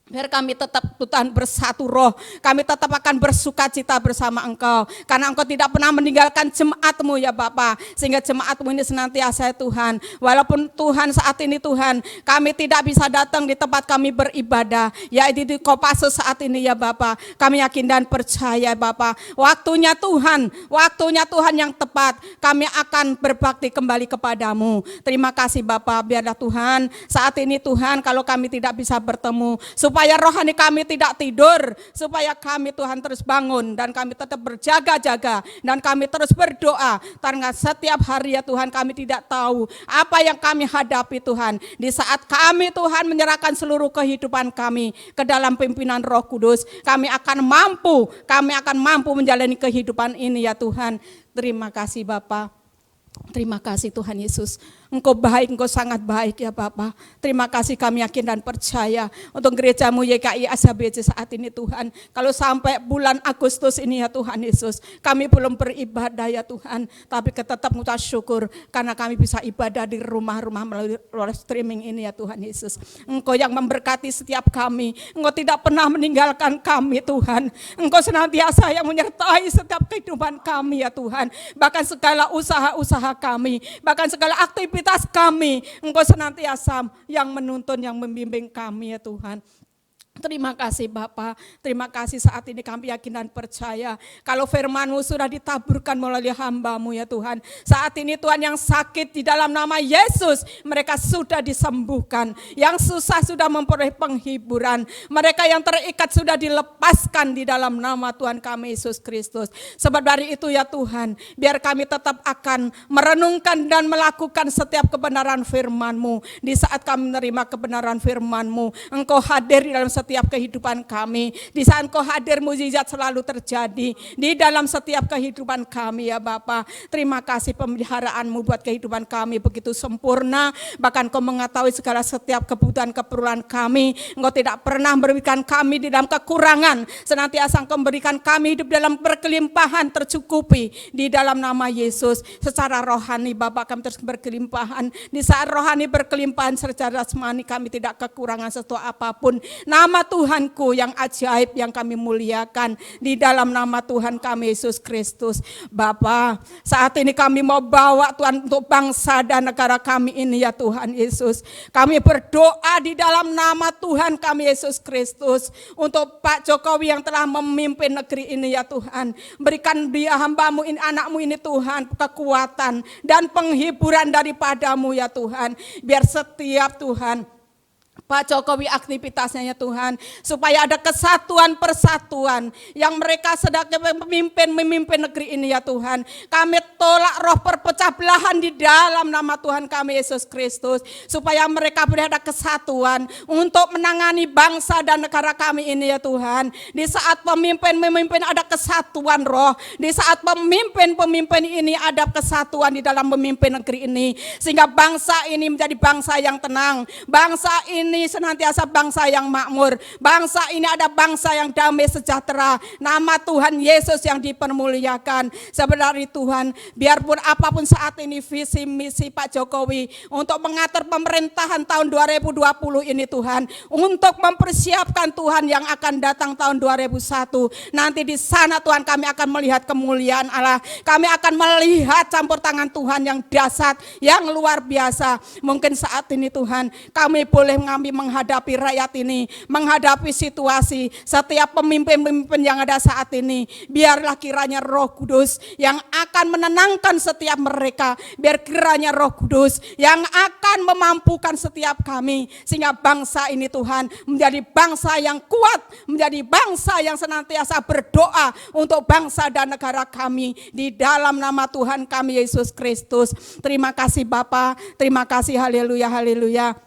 biar kami tetap Tuhan bersatu roh, kami tetap akan bersuka cita bersama Engkau, karena Engkau tidak pernah meninggalkan jemaat-Mu ya Bapa, sehingga jemaat-Mu ini senantiasa Tuhan, walaupun Tuhan saat ini Tuhan, kami tidak bisa datang di tempat kami beribadah, yaitu di Kopassus saat ini ya Bapa, kami yakin dan percaya Bapa, waktunya Tuhan yang tepat, kami akan berbakti kembali kepadamu. Terima kasih Bapa, biarlah Tuhan saat ini Tuhan, kalau kami tidak bisa bertemu, supaya supaya rohani kami tidak tidur, supaya kami Tuhan terus bangun dan kami tetap berjaga-jaga dan kami terus berdoa, karena setiap hari ya Tuhan kami tidak tahu apa yang kami hadapi Tuhan. Di saat kami Tuhan menyerahkan seluruh kehidupan kami ke dalam pimpinan Roh Kudus, kami akan mampu menjalani kehidupan ini ya Tuhan. Terima kasih Bapa. Terima kasih Tuhan Yesus. Engkau baik, Engkau sangat baik ya Bapa. Terima kasih, kami yakin dan percaya untuk gerejamu YKI ASABC saat ini Tuhan. Kalau sampai bulan Agustus ini ya Tuhan Yesus, kami belum beribadah ya Tuhan, tapi tetap mengucap syukur karena kami bisa ibadah di rumah-rumah melalui live streaming ini ya Tuhan Yesus. Engkau yang memberkati setiap kami, Engkau tidak pernah meninggalkan kami Tuhan. Engkau senantiasa yang menyertai setiap kehidupan kami ya Tuhan. Bahkan segala usaha-usaha kami, bahkan segala aktivitas kami, Engkau senantiasa yang menuntun, yang membimbing kami ya Tuhan. Terima kasih Bapa, terima kasih saat ini kami yakin dan percaya kalau firman-Mu sudah ditaburkan melalui hamba-Mu ya Tuhan. Saat ini Tuhan yang sakit di dalam nama Yesus, mereka sudah disembuhkan. Yang susah sudah memperoleh penghiburan. Mereka yang terikat sudah dilepaskan di dalam nama Tuhan kami Yesus Kristus. Sebab dari itu ya Tuhan, biar kami tetap akan merenungkan dan melakukan setiap kebenaran firman-Mu. Di saat kami menerima kebenaran firman-Mu, Engkau hadir di dalam setiap kehidupan kami. Di saat Engkau hadir, mukjizat selalu terjadi di dalam setiap kehidupan kami ya Bapa. Terima kasih pemeliharaanmu buat kehidupan kami begitu sempurna. Bahkan Engkau mengetahui segala setiap kebutuhan-keperluan kami. Engkau tidak pernah memberikan kami di dalam kekurangan. Senantiasa Engkau memberikan kami hidup dalam berkelimpahan, tercukupi di dalam nama Yesus. Secara rohani Bapa kami terus berkelimpahan. Di saat rohani berkelimpahan, secara jasmani kami tidak kekurangan sesuatu apapun. Nama Tuhanku yang ajaib yang kami muliakan di dalam nama Tuhan kami Yesus Kristus. Bapa, saat ini kami mau bawa Tuhan untuk bangsa dan negara kami ini ya Tuhan Yesus. Kami berdoa di dalam nama Tuhan kami Yesus Kristus untuk Pak Jokowi yang telah memimpin negeri ini ya Tuhan. Berikan dia hamba-Mu ini, anak-Mu ini Tuhan, kekuatan dan penghiburan daripadamu ya Tuhan. Biar setiap Tuhan Pak Jokowi aktivitasnya ya Tuhan, supaya ada kesatuan persatuan yang mereka sedang memimpin negeri ini ya Tuhan. Kami tolak roh perpecah belahan di dalam nama Tuhan kami Yesus Kristus, supaya mereka boleh ada kesatuan untuk menangani bangsa dan negara kami ini ya Tuhan. Di saat pemimpin ada kesatuan roh, di saat pemimpin ini ada kesatuan di dalam memimpin negeri ini, sehingga bangsa ini menjadi bangsa yang tenang, bangsa ini senantiasa bangsa yang makmur, bangsa ini ada bangsa yang damai sejahtera. Nama Tuhan Yesus yang dipermuliakan. Sebenarnya Tuhan, biarpun apapun saat ini visi misi Pak Jokowi untuk mengatur pemerintahan tahun 2020 ini Tuhan, untuk mempersiapkan Tuhan yang akan datang tahun 2001. Nanti di sana Tuhan kami akan melihat kemuliaan Allah. Kami akan melihat campur tangan Tuhan yang dahsyat, yang luar biasa. Mungkin saat ini Tuhan, kami boleh menghadapi rakyat ini, menghadapi situasi setiap pemimpin-pemimpin yang ada saat ini. Biarlah kiranya Roh Kudus yang akan menenangkan setiap mereka, biar kiranya Roh Kudus yang akan memampukan setiap kami, sehingga bangsa ini Tuhan menjadi bangsa yang kuat, menjadi bangsa yang senantiasa berdoa untuk bangsa dan negara kami di dalam nama Tuhan kami Yesus Kristus. Terima kasih Bapa, terima kasih, haleluya, haleluya.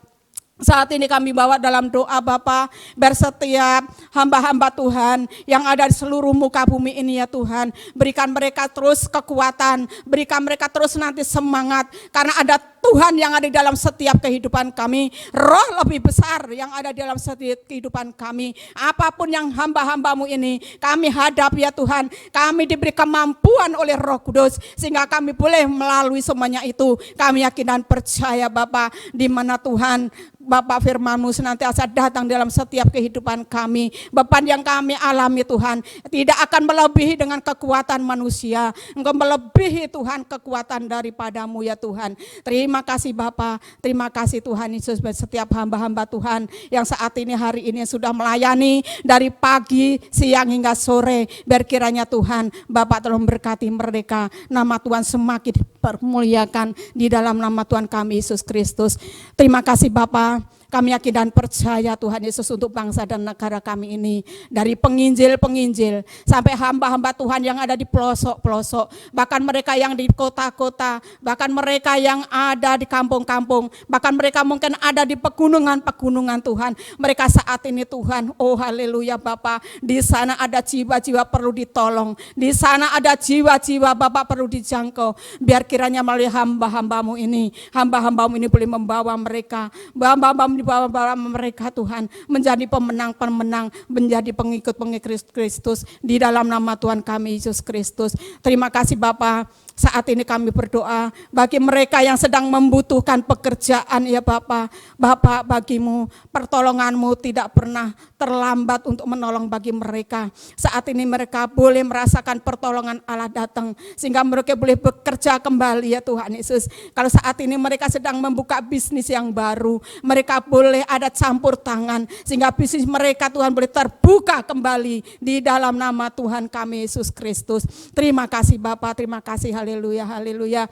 Saat ini kami bawa dalam doa Bapa, biar setiap hamba-hamba Tuhan yang ada di seluruh muka bumi ini ya Tuhan, berikan mereka terus kekuatan, berikan mereka terus nanti semangat, karena ada Tuhan yang ada di dalam setiap kehidupan kami, roh lebih besar yang ada di dalam setiap kehidupan kami. Apapun yang hamba-hambamu ini kami hadapi ya Tuhan, kami diberi kemampuan oleh Roh Kudus, sehingga kami boleh melalui semuanya itu. Kami yakin dan percaya Bapa, di mana Tuhan Bapak firman-Mu senantiasa datang dalam setiap kehidupan kami. Beban yang kami alami Tuhan tidak akan melebihi dengan kekuatan manusia. Engkau melebihi Tuhan kekuatan daripada-Mu ya Tuhan. Terima kasih Bapa, terima kasih Tuhan Yesus buat setiap hamba-hamba Tuhan yang saat ini hari ini sudah melayani dari pagi, siang hingga sore. Biar kiranya Tuhan Bapak telah memberkati mereka. Nama Tuhan semakin dipermuliakan di dalam nama Tuhan kami Yesus Kristus. Terima kasih Bapa. Kami yakin dan percaya Tuhan Yesus untuk bangsa dan negara kami ini. Dari penginjil-penginjil sampai hamba-hamba Tuhan yang ada di pelosok-pelosok. Bahkan mereka yang di kota-kota. Bahkan mereka yang ada di kampung-kampung. Bahkan mereka mungkin ada di pegunungan-pegunungan Tuhan. Mereka saat ini Tuhan, oh haleluya Bapa, di sana ada jiwa-jiwa perlu ditolong. Di sana ada jiwa-jiwa Bapa perlu dijangkau. Biar kiranya melalui hamba-hambamu ini boleh membawa mereka. Hamba-hambamu dibawa mereka Tuhan menjadi pemenang-pemenang, menjadi pengikut-pengikut Kristus di dalam nama Tuhan kami Yesus Kristus. Terima kasih Bapa. Saat ini kami berdoa bagi mereka yang sedang membutuhkan pekerjaan ya Bapa. Bapa, bagimu pertolonganmu tidak pernah terlambat untuk menolong bagi mereka. Saat ini mereka boleh merasakan pertolongan Allah datang sehingga mereka boleh bekerja kembali ya Tuhan Yesus. Kalau saat ini mereka sedang membuka bisnis yang baru, mereka boleh ada campur tangan sehingga bisnis mereka Tuhan boleh terbuka kembali di dalam nama Tuhan kami Yesus Kristus. Terima kasih Bapa, terima kasih. Haleluya, haleluya.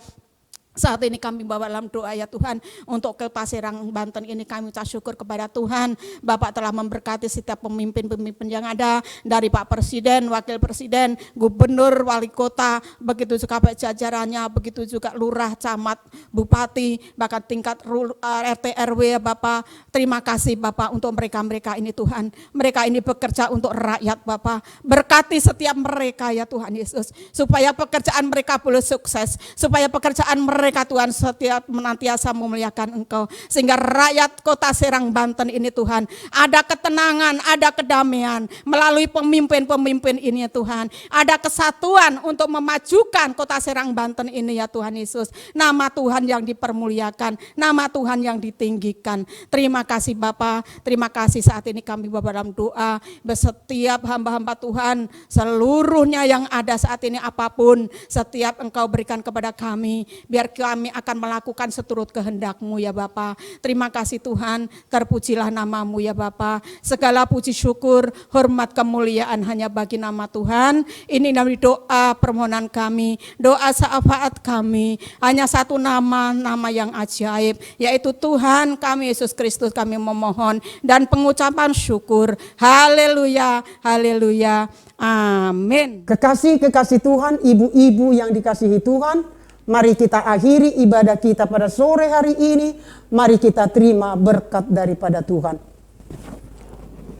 Saat ini kami bawa dalam doa ya Tuhan untuk Kota Serang Banten ini kami ucap syukur kepada Tuhan. Bapak telah memberkati setiap pemimpin-pemimpin yang ada dari Pak Presiden, Wakil Presiden, Gubernur, Wali Kota, begitu juga Pak jajarannya, begitu juga Lurah, Camat, Bupati, bahkan tingkat RT RW ya Bapak. Terima kasih Bapak untuk mereka-mereka ini Tuhan. Mereka ini bekerja untuk rakyat Bapak. Berkati setiap mereka ya Tuhan Yesus supaya pekerjaan mereka boleh sukses, supaya pekerjaan mereka Tuhan setiap menantiasa memuliakan Engkau. Sehingga rakyat Kota Serang Banten ini Tuhan ada ketenangan, ada kedamaian melalui pemimpin-pemimpin ini ya Tuhan. Ada kesatuan untuk memajukan Kota Serang Banten ini ya Tuhan Yesus. Nama Tuhan yang dipermuliakan, nama Tuhan yang ditinggikan. Terima kasih Bapa, terima kasih saat ini kami Bapa dalam doa setiap hamba-hamba Tuhan seluruhnya yang ada saat ini apapun setiap Engkau berikan kepada kami biar kami akan melakukan seturut kehendak-Mu ya Bapa. Terima kasih Tuhan, terpujilah nama-Mu ya Bapa. Segala puji syukur, hormat kemuliaan hanya bagi nama Tuhan. Ini dari doa permohonan kami, doa syafaat kami. Hanya satu nama yang ajaib, yaitu Tuhan kami Yesus Kristus kami memohon dan pengucapan syukur. Haleluya, haleluya, amin. Kekasih-kekasih Tuhan, ibu-ibu yang dikasihi Tuhan, mari kita akhiri ibadah kita pada sore hari ini. Mari kita terima berkat daripada Tuhan.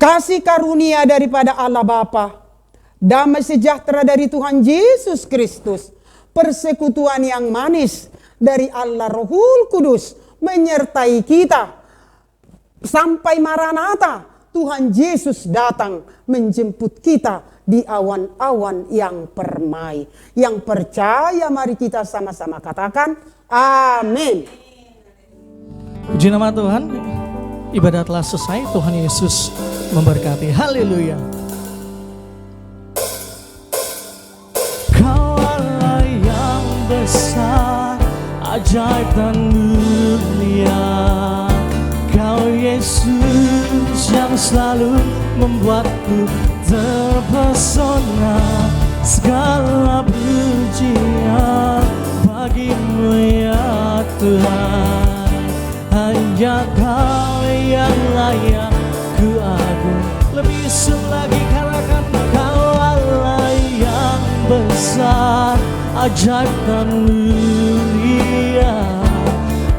Kasih karunia daripada Allah Bapa, damai sejahtera dari Tuhan Yesus Kristus, persekutuan yang manis dari Allah Rohul Kudus menyertai kita sampai Maranatha. Tuhan Yesus datang menjemput kita di awan-awan yang permai. Yang percaya mari kita sama-sama katakan amin. Puji nama Tuhan. Ibadah telah selesai. Tuhan Yesus memberkati. Haleluya. Kau Allah yang besar, ajaib dan mulia. Kau Yesus yang selalu membuatku terpesona. Segala pujian bagi-Mu ya Tuhan. Hanya Kau yang layak ku agung. Lebih sung lagi katakan Kau Allah yang besar, ajaib dan mulia.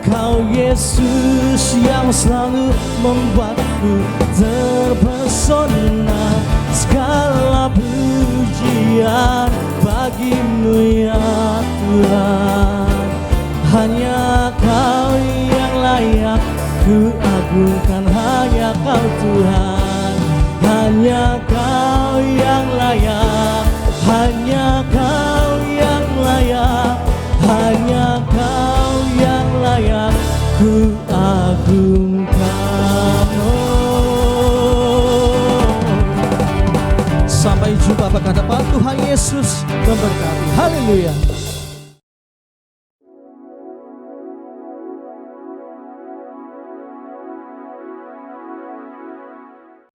Kau Yesus yang selalu membuatku terpesona. Segala pujian bagi-Mu ya Tuhan. Hanya Kau yang layak ku agungkan. Hanya Kau Tuhan. Hanya Kau yang layak. Hanya Kau yang layak. Hanya Kau yang layak ku agungkan. Sampai jumpa berkata Tuhan Yesus memberkati. Haleluya.